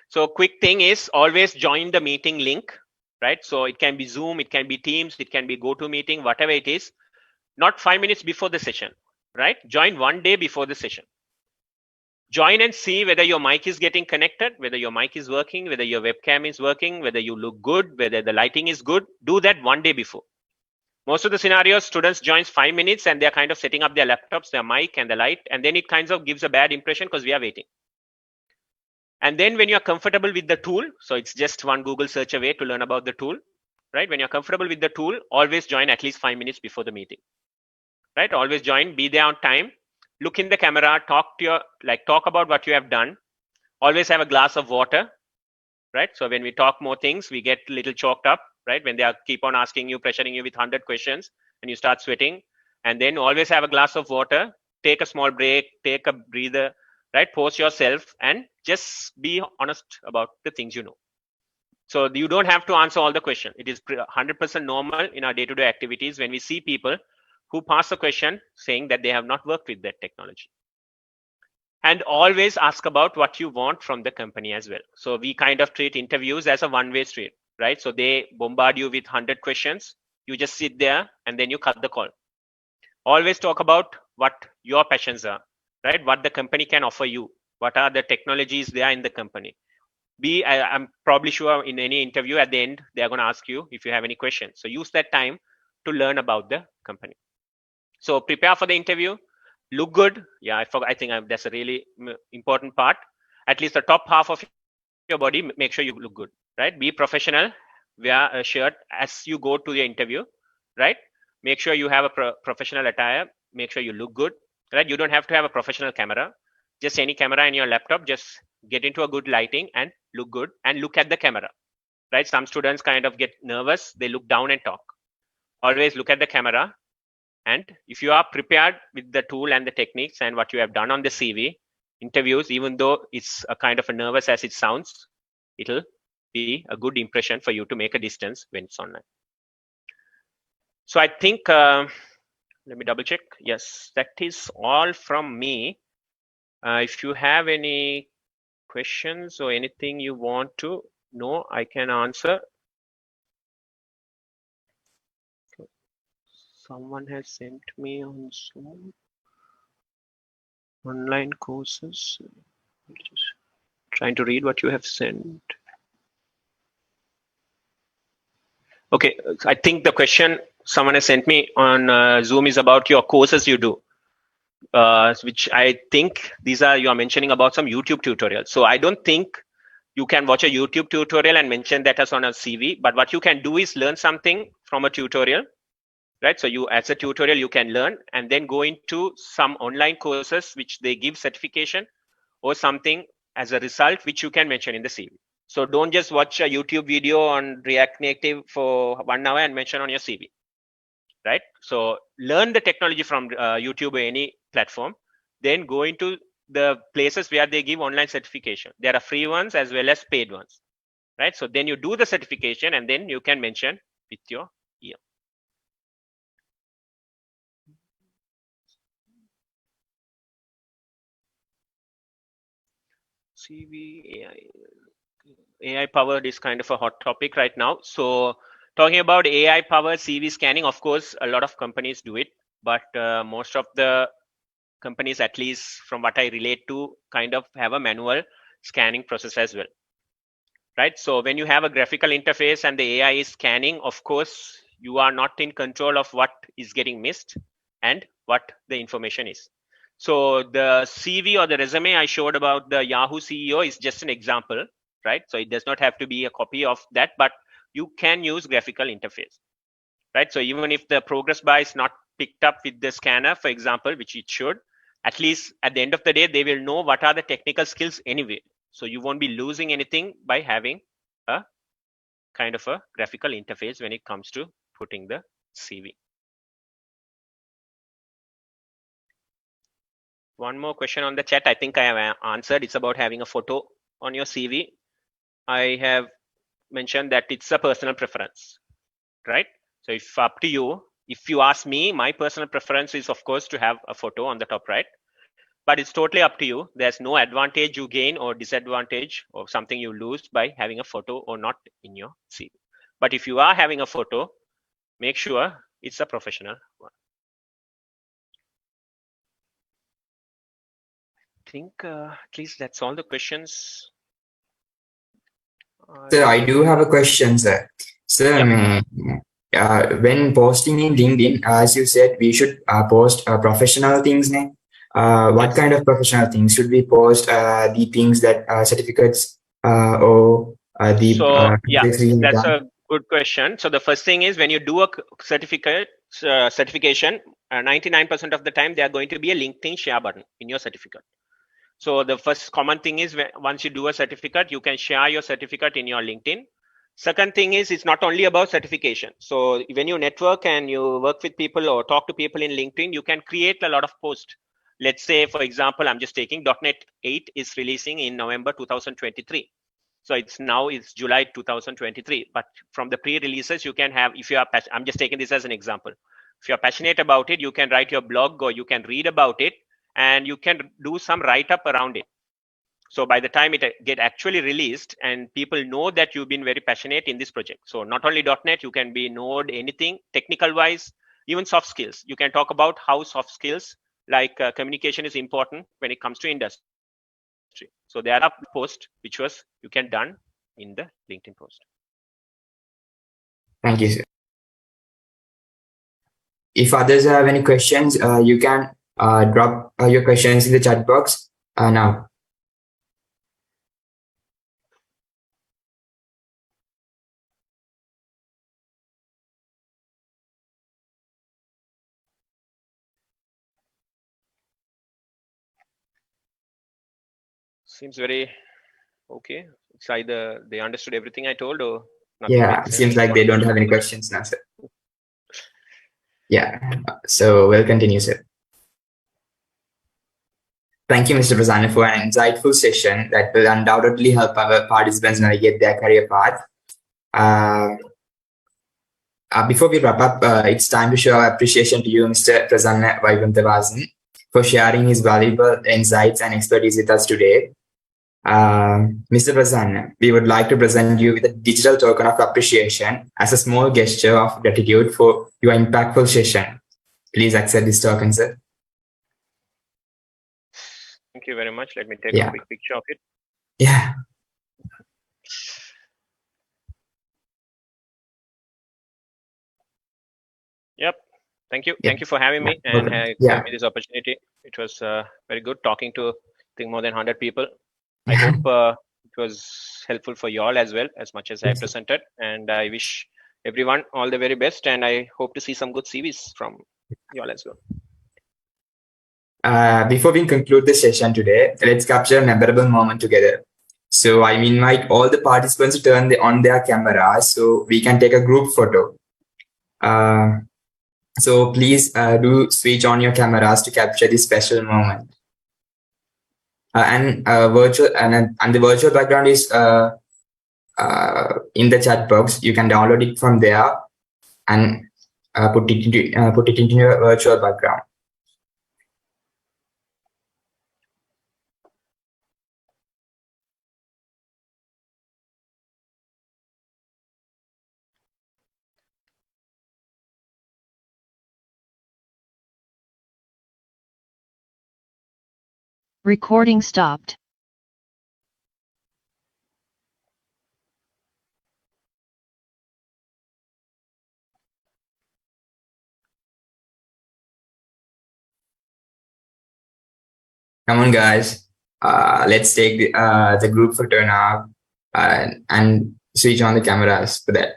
So quick thing is always join the meeting link, right? So it can be Zoom, it can be Teams, it can be GoToMeeting, whatever it is. Not 5 minutes before the session, right? Join one day before the session. Join and see whether your mic is getting connected, whether your mic is working, whether your webcam is working, whether you look good, whether the lighting is good. Do that one day before. Most of the scenarios, students joins 5 minutes and they're kind of setting up their laptops, their mic and the light, and then it kind of gives a bad impression because we are waiting. And then when you're comfortable with the tool, so it's just one Google search away to learn about the tool, right? When you're comfortable with the tool, always join at least 5 minutes before the meeting, right? Always join, be there on time, look in the camera, talk about what you have done. Always have a glass of water, right? So when we talk more things, we get a little choked up, right? When they keep on asking you, pressuring you with 100 questions and you start sweating. And then always have a glass of water, take a small break, take a breather, right? Pause yourself and just be honest about the things you know. So you don't have to answer all the questions. It is 100% normal in our day-to-day activities when we see people who pass a question saying that they have not worked with that technology. And always ask about what you want from the company as well. So we kind of treat interviews as a one-way street, right? So they bombard you with 100 questions. You just sit there and then you cut the call. Always talk about what your passions are, right? What the company can offer you. What are the technologies there in the company? I'm probably sure in any interview at the end, they're going to ask you if you have any questions. So use that time to learn about the company. So prepare for the interview. Look good. Yeah, I think that's a really important part. At least the top half of your body, make sure you look good, right? Be professional. Wear a shirt as you go to the interview, right? Make sure you have a professional attire. Make sure you look good, right? You don't have to have a professional camera. Just any camera in your laptop. Just get into a good lighting and look good and look at the camera, right? Some students kind of get nervous. They look down and talk. Always look at the camera. And if you are prepared with the tool and the techniques and what you have done on the CV, interviews, even though it's a kind of a nervous as it sounds, it'll be a good impression for you to make a distance when it's online. So I think, let me double check. Yes, that is all from me. If you have any questions or anything you want to know, I can answer. Someone has sent me on Zoom online courses. Just trying to read what you have sent. Okay, I think the question someone has sent me on Zoom is about your courses you do, which I think these are, you are mentioning about some YouTube tutorials. So I don't think you can watch a YouTube tutorial and mention that as on a CV, but what you can do is learn something from a tutorial, right? So you, as a tutorial, you can learn and then go into some online courses which they give certification or something as a result which you can mention in the CV. So don't just watch a YouTube video on React Native for 1 hour and mention on your CV, right? So learn the technology from YouTube or any platform, then go into the places where they give online certification. There are free ones as well as paid ones, right? So then you do the certification and then you can mention with your ear. CV AI powered is kind of a hot topic right now. So talking about AI powered CV scanning, of course, a lot of companies do it, but most of the companies, at least from what I relate to, kind of have a manual scanning process as well, right? So when you have a graphical interface and the AI is scanning, of course, you are not in control of what is getting missed and what the information is. So the CV or the resume I showed about the Yahoo CEO is just an example, right? So it does not have to be a copy of that, but you can use graphical interface, right? So even if the progress bar is not picked up with the scanner, for example, which it should, at least at the end of the day, they will know what are the technical skills anyway. So you won't be losing anything by having a kind of a graphical interface when it comes to putting the CV. One more question on the chat. I think I have answered. It's about having a photo on your CV. I have mentioned that it's a personal preference, right? So if up to you, if you ask me, my personal preference is of course to have a photo on the top right, but it's totally up to you. There's no advantage you gain or disadvantage or something you lose by having a photo or not in your CV. But if you are having a photo, make sure it's a professional one. I think at least that's all the questions. Sir, I do have a question, sir. Sir, Yep. when posting in LinkedIn, as you said, we should post professional things. Ne? What Yes. kind of professional things should we post? The things that certificates or the So yeah, projects we have that's done. a good question. So the first thing is when you do a certification, 99% of the time they are going to be a LinkedIn share button in your certificate. So the first common thing is once you do a certificate, you can share your certificate in your LinkedIn. Second thing is it's not only about certification. So when you network and you work with people or talk to people in LinkedIn, you can create a lot of posts. Let's say, for example, I'm just taking .NET 8 is releasing in November 2023. So it's July 2023. But from the pre-releases, you can have, if you are, I'm just taking this as an example. If you're passionate about it, you can write your blog or you can read about it and you can do some write-up around it. So by the time it get actually released and people know that you've been very passionate in this project. So not only .NET, you can be Node, anything technical wise, even soft skills. You can talk about how soft skills like communication is important when it comes to industry. So there are posts which was you can done in the LinkedIn post. Thank you, sir. If others have any questions, you can drop your questions in the chat box now. Seems very okay. It's either they understood everything I told or nothing Yeah, makes it seems sense. like they don't have any questions now, sir. Yeah, so we'll continue, sir. Thank you, Mr. Prasanna, for an insightful session that will undoubtedly help our participants navigate their career path. Uh, Before we wrap up, it's time to show our appreciation to you, Mr. Prasanna Vaikuntavasan, for sharing his valuable insights and expertise with us today. Mr. Prasanna, we would like to present you with a digital token of appreciation as a small gesture of gratitude for your impactful session. Please accept this token, sir. Thank you very much. Let me take a Yeah. quick picture of it. Yeah. Yep. Thank you. Yeah. Thank you for having Yeah. me and Welcome. giving Yeah. me this opportunity. It was very good talking to, I think, more than 100 people. I Yeah. hope it was helpful for you all as well, as much as I presented. And I wish everyone all the very best. And I hope to see some good CVs from you all as well. Before we conclude the session today, let's capture a memorable moment together. So I invite all the participants to turn on their cameras so we can take a group photo. So please do switch on your cameras to capture this special moment. And the virtual background is in the chat box. You can download it from there and put it into your virtual background. Recording stopped. Come on, guys. Let's take the group photo now and switch on the cameras for that.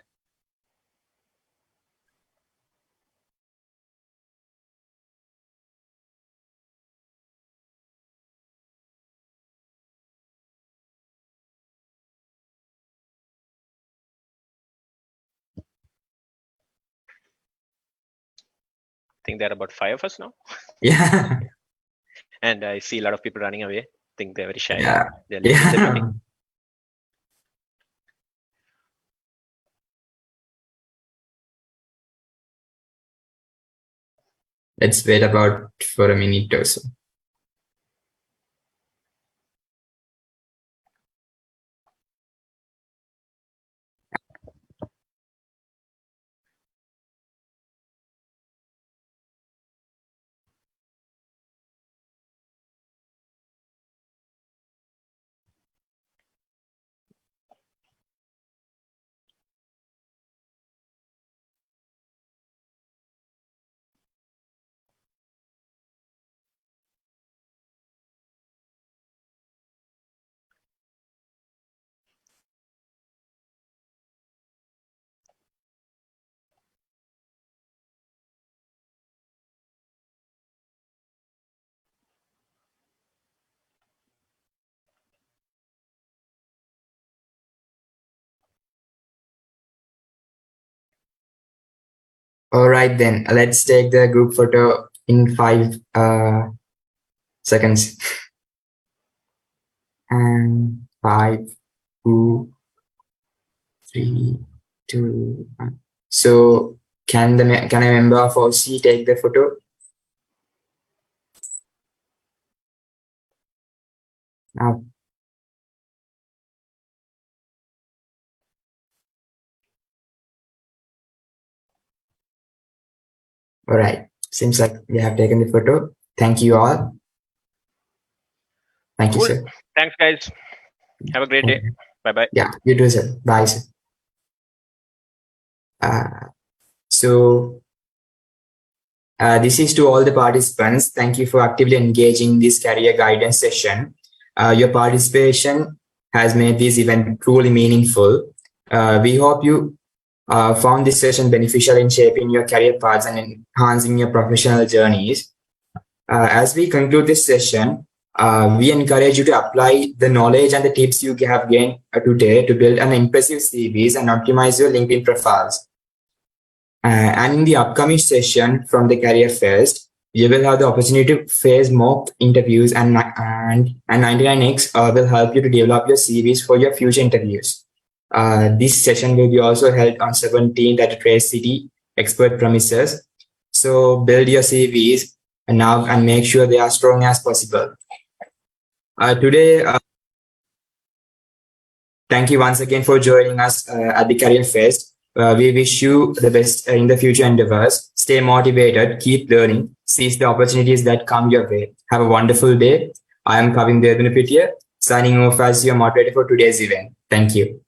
I think there are about 5 of us now. Yeah. And I see a lot of people running away. Think they're very shy. Yeah. They're leaving the meeting. Let's wait about for a minute or so. All right, then let's take the group photo in 5 seconds. And 5, 2, 3, 2, 1. So can a member of OC take the photo? Now. All right. Seems like we have taken the photo. Thank you all. Thank you, Cool. sir. Thanks, guys. Have a great day. Bye-bye. Yeah, you too, sir. Bye, sir. So this is to all the participants. Thank you for actively engaging in this career guidance session. Your participation has made this event truly meaningful. We hope you found this session beneficial in shaping your career paths and enhancing your professional journeys. As we conclude this session, we encourage you to apply the knowledge and the tips you have gained today to build an impressive CVs and optimize your LinkedIn profiles. And in the upcoming session from the Career Fest, you will have the opportunity to face mock interviews, and 99X will help you to develop your CVs for your future interviews. This session will be also held on 17th at the Trace City Expert Premises. So build your CVs now and make sure they are strong as possible. Today, thank you once again for joining us at the Career Fest. We wish you the best in the future endeavors. Stay motivated, keep learning, seize the opportunities that come your way. Have a wonderful day. I am Kavin Devanapitia, signing off as your moderator for today's event. Thank you.